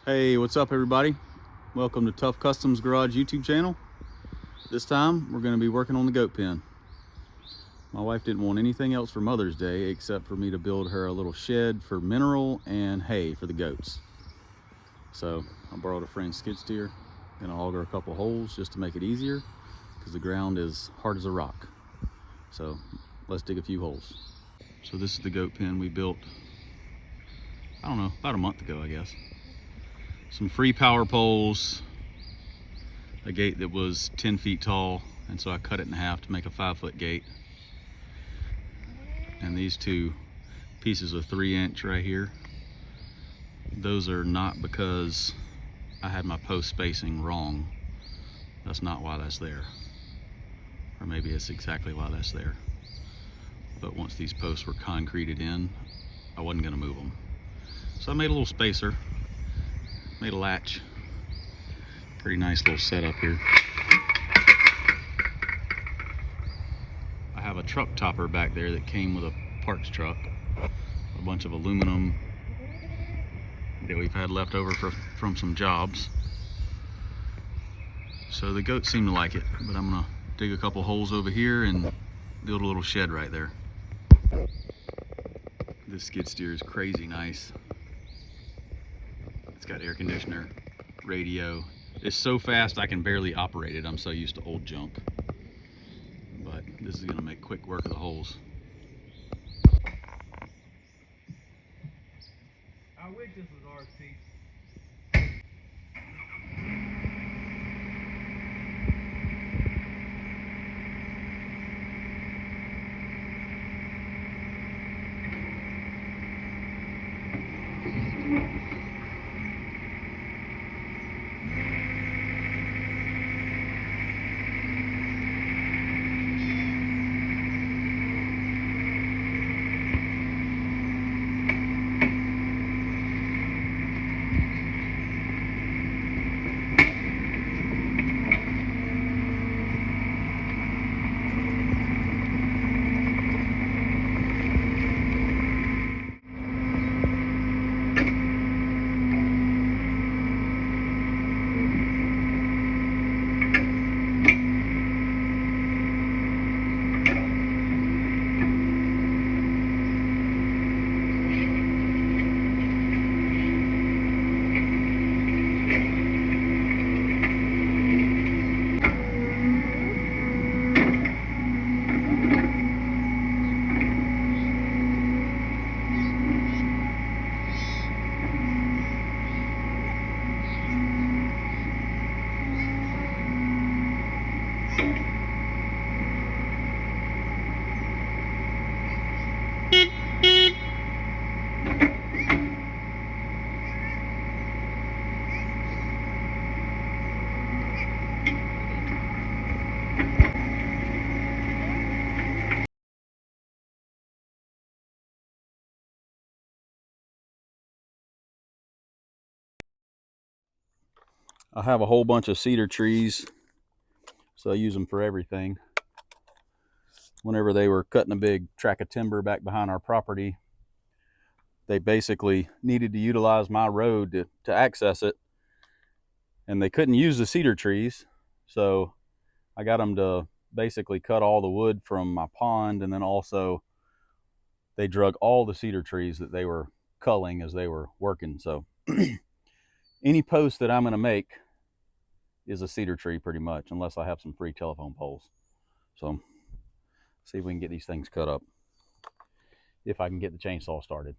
Hey, what's up everybody? Welcome to Tough Customs Garage YouTube channel. This time we're going to be working on the goat pen. My wife didn't want anything else for Mother's Day except for me to build her a little shed for mineral and hay for the goats. So I borrowed a friend's skid steer and I'll auger a couple holes just to make it easier because the ground is hard as a rock. So let's dig a few holes. So this is the goat pen we built, I don't know, about a month ago I guess. Some free power poles, a gate that was 10 feet tall, and so I cut it in half to make a 5-foot gate. And these two pieces of 3-inch right here, those are not because I had my post spacing wrong. That's not why that's there. Or maybe it's exactly why that's there. But once these posts were concreted in, I wasn't gonna move them. So I made a little spacer, made a latch. Pretty nice little setup here. I have a truck topper back there that came with a parts truck. A bunch of aluminum that we've had left over from some jobs. So the goats seem to like it, but I'm gonna dig a couple holes over here and build a little shed right there. This skid steer is crazy nice. It's got air conditioner, radio. It's so fast I can barely operate it. I'm so used to old junk. But this is gonna make quick work of the holes. I wish this was ours, Pete. I have a whole bunch of cedar trees, so I use them for everything. Whenever they were cutting a big tract of timber back behind our property, they basically needed to utilize my road to access it, and they couldn't use the cedar trees, so I got them to basically cut all the wood from my pond, and then also they drug all the cedar trees that they were culling as they were working. So any post that I'm going to make is a cedar tree pretty much, unless I have some free telephone poles. So see if we can get these things cut up, if I can get the chainsaw started.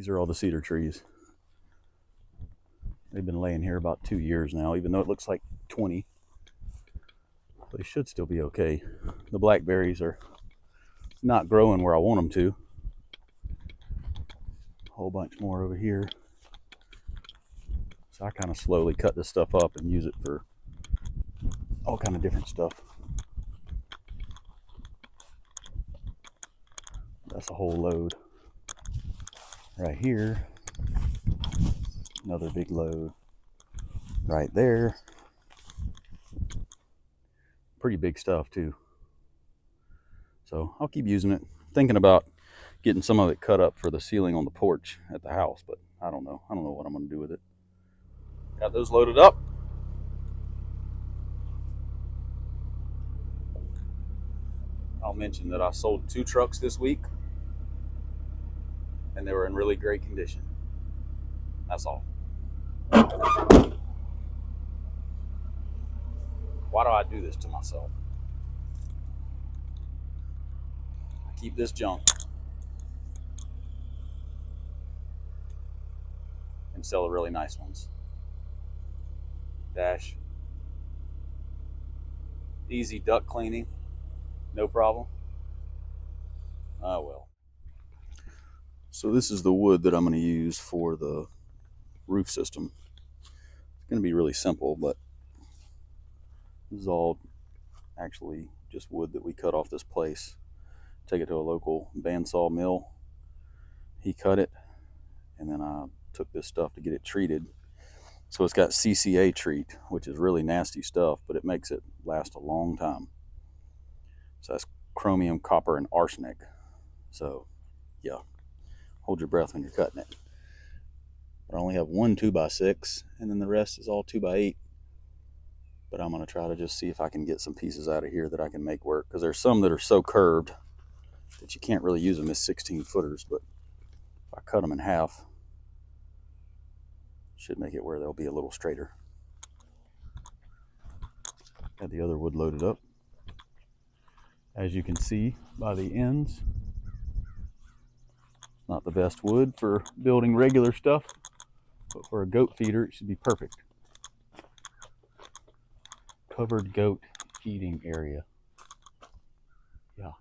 These are all the cedar trees. They've been laying here about 2 years now, even though it looks like 20. They should still be okay. The blackberries are not growing where I want them to. A whole bunch more over here. So I kind of slowly cut this stuff up and use it for all kind of different stuff. That's a whole load. Right here, another big load. Right there. Pretty big stuff too. So I'll keep using it. Thinking about getting some of it cut up for the ceiling on the porch at the house, but I don't know. I don't know what I'm going to do with it. Got those loaded up. I'll mention that I sold 2 trucks this week, and they were in really great condition. That's all. Why do I do this to myself? I keep this junk and sell the really nice ones. Dash. Easy duct cleaning. No problem. Oh well. So this is the wood that I'm going to use for the roof system. It's going to be really simple, but this is all actually just wood that we cut off this place. Take it to a local bandsaw mill. He cut it, and then I took this stuff to get it treated. So it's got CCA treat, which is really nasty stuff, but it makes it last a long time. So that's chromium, copper, and arsenic. So yeah, hold your breath when you're cutting it. But I only have one 2x6, and then the rest is all 2x8. But I'm going to try to just see if I can get some pieces out of here that I can make work, because there's some that are so curved that you can't really use them as 16 footers, but if I cut them in half, should make it where they'll be a little straighter. Got the other wood loaded up. As you can see by the ends, not the best wood for building regular stuff, but for a goat feeder it should be perfect. Covered goat feeding area. Yeah.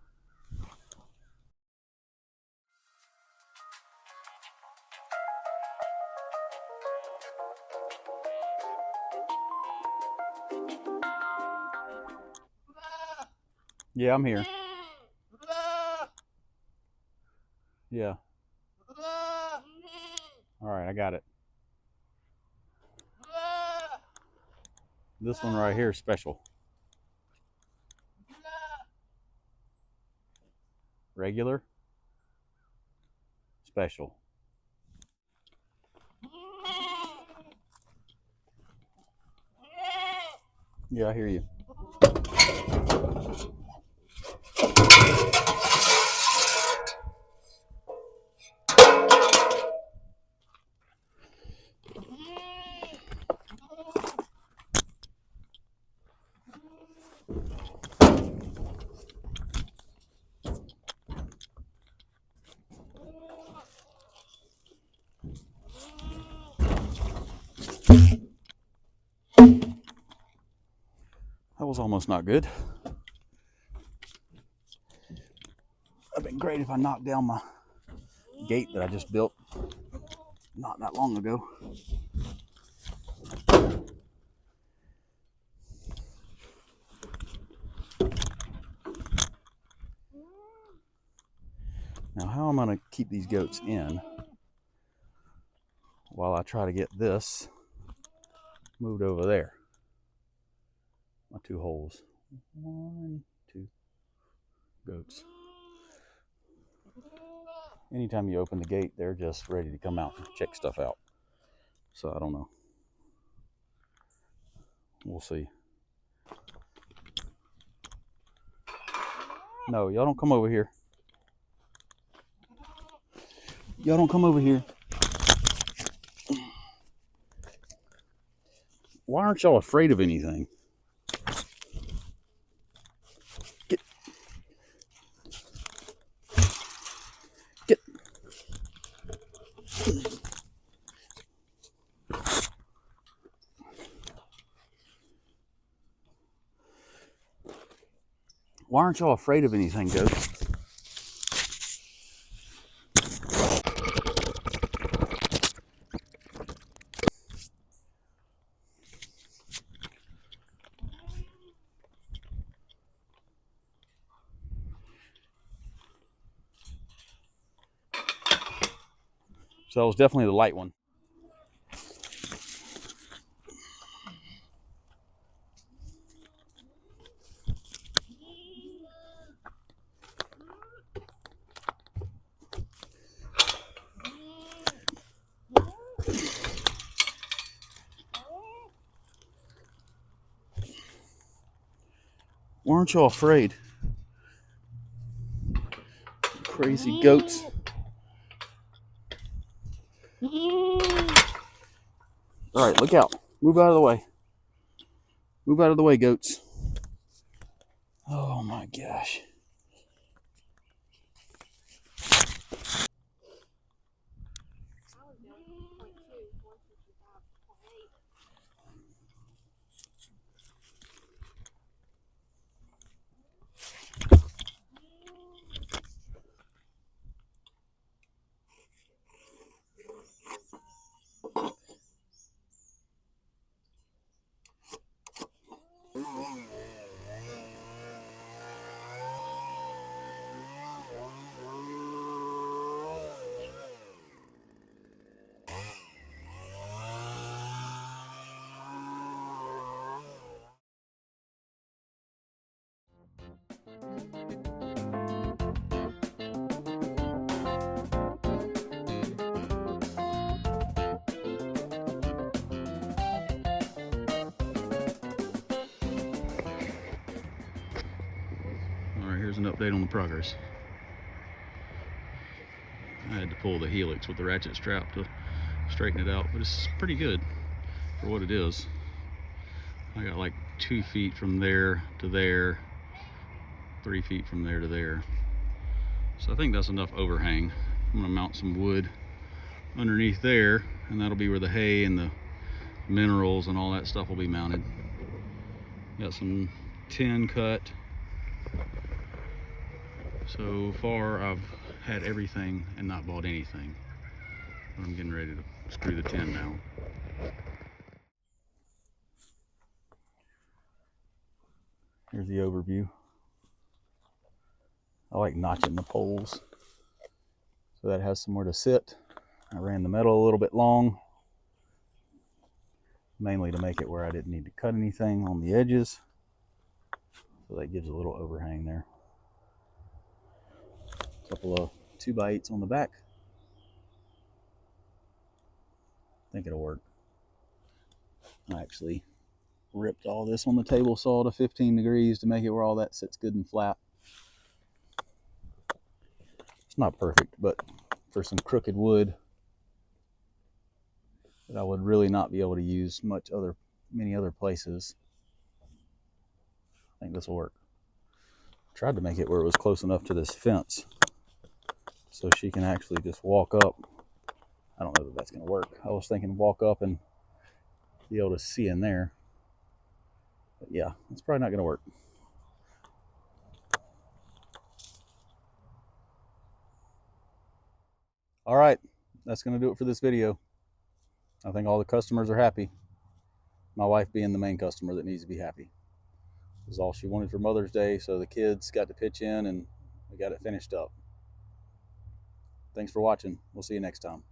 Yeah, I'm here. Yeah. All right, I got it. This one right here is special. Regular. Special. Yeah, I hear you. That was almost not good. It'd been great if I knocked down my gate that I just built not that long ago. Now, how am I going to keep these goats in while I try to get this moved over there? My 2 holes. 1, 2 goats. Anytime you open the gate, they're just ready to come out and check stuff out. So I don't know. We'll see. No, y'all don't come over here. Y'all don't come over here. Why aren't y'all afraid of anything? Get. Get. Why aren't y'all afraid of anything, goats? So that was definitely the light one. Why aren't y'all afraid? Crazy goats. All right, look out. Move out of the way. Move out of the way, goats. Oh my gosh. All right, here's an update on the progress. I had to pull the helix with the ratchet strap to straighten it out, but it's pretty good for what it is. I got like 2 feet from there to there, 3 feet from there to there. So I think that's enough overhang. I'm gonna mount some wood underneath there, and that'll be where the hay and the minerals and all that stuff will be mounted. Got some tin cut. So far I've had everything and not bought anything. But I'm getting ready to screw the tin now. Here's the overview. I like notching the poles so that it has somewhere to sit. I ran the metal a little bit long, mainly to make it where I didn't need to cut anything on the edges. So that gives a little overhang there. A couple of 2x8s on the back. I think it'll work. I actually ripped all this on the table saw to 15 degrees to make it where all that sits good and flat. It's not perfect, but for some crooked wood that I would really not be able to use many other places, I think this will work. Tried to make it where it was close enough to this fence so she can actually just walk up. I don't know that that's going to work. I was thinking walk up and be able to see in there. But yeah, it's probably not going to work. All right, that's going to do it for this video. I think all the customers are happy. My wife being the main customer that needs to be happy. This is all she wanted for Mother's Day, so the kids got to pitch in and we got it finished up. Thanks for watching. We'll see you next time.